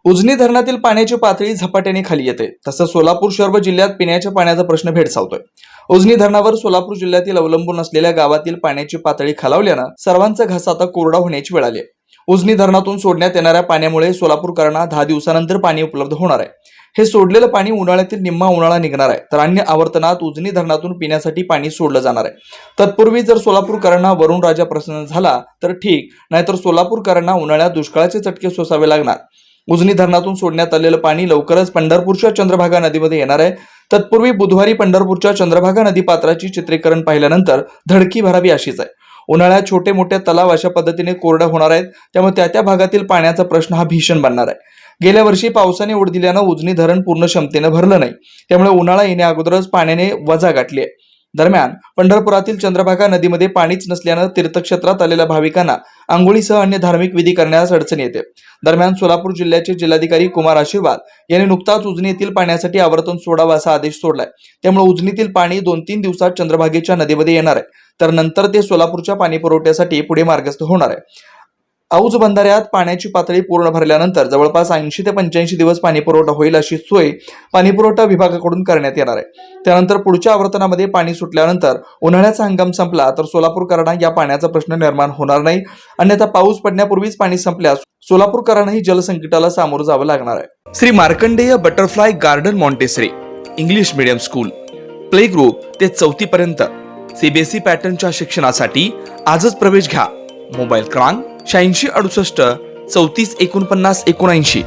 उजनी धरणातील पाण्याची पातळी झपाट्याने खाली येते. तसंच सोलापूर शहर व जिल्ह्यात पिण्याच्या पाण्याचा प्रश्न भेडसावतोय. उजनी धरणावर सोलापूर जिल्ह्यातील अवलंबून असलेल्या गावातील पाण्याची पातळी खालावल्यानं सर्वांचा घसा आता कोरडा होण्याची वेळ आली आहे. उजनी धरणातून सोडण्यात येणाऱ्या पाण्यामुळे सोलापूरकरांना 10 दिवसानंतर पाणी उपलब्ध होणार आहे. हे सोडलेलं पाणी उन्हाळ्यातील निम्मा उन्हाळा निघणार आहे, तर अन्य आवर्तनात उजनी धरणातून पिण्यासाठी पाणी सोडलं जाणार आहे. तत्पूर्वी जर सोलापूरकरांना वरुण राजा प्रसन्न झाला तर ठीक, नाहीतर सोलापूरकरांना उन्हाळ्यात दुष्काळाचे चटके सोसावे लागणार. उजनी धरणातून सोडण्यात आलेलं पाणी लवकरच पंढरपूरच्या चंद्रभागा नदीमध्ये येणार आहे. तत्पूर्वी बुधवारी पंढरपूरच्या चंद्रभागा नदी पात्राची चित्रीकरण पाहिल्यानंतर धडकी भरावी अशीच आहे. उन्हाळ्यात छोटे मोठे तलाव अशा पद्धतीने कोरडे होणार आहेत, त्यामुळे त्या भागातील पाण्याचा प्रश्न हा भीषण बनणार आहे. गेल्या वर्षी पावसाने ओढ दिल्यानं उजनी धरण पूर्ण क्षमतेने भरलं नाही, त्यामुळे उन्हाळा येण्या अगोदरच पाण्याने वजा गाठली आहे. दरम्यान पंढरपुरातील चंद्रभागा नदीमध्ये पाणीच नसल्यानं तीर्थक्षेत्रात आलेल्या भाविकांना आंघोळीसह अन्य धार्मिक विधी करण्यास अडचण येते. दरम्यान सोलापूर जिल्ह्याचे जिल्हाधिकारी कुमार आशीर्वाद यांनी नुकताच उजनी येथील पाण्यासाठी आवर्तन सोडावा असा आदेश सोडलाय. त्यामुळे उजनीतील पाणी 2-3 दिवसात चंद्रभागेच्या नदीमध्ये येणार आहे, तर नंतर ते सोलापूरच्या पाणी पुरवठ्यासाठी पुढे मार्गस्थ होणार आहे. औज बंधाऱ्यात पाण्याची पातळी पूर्ण भरल्यानंतर जवळपास 80 ते 85 दिवस पाणी पुरवठा होईल अशी सोय पाणीपुरवठा विभागाकडून करण्यात येणार आहे. त्यानंतर पुढच्या आवर्तनामध्ये पाणी सुटल्यानंतर उन्हाळ्याचा हंगाम संपला तर सोलापूरकरांना या पाण्याचा प्रश्न निर्माण होणार नाही. अन्यथा पाऊस पडण्यापूर्वीच पाणी संपल्यास सोलापूरकरांनाही जलसंकटाला सामोरं जावं लागणार आहे. Shri Markandey butterfly garden Montessori English medium school, play group ते 4थी पर्यंत सीबीएसई पॅटर्नच्या शिक्षणासाठी आजच प्रवेश घ्या. मोबाईल क्रमांक 8668 34 49 79.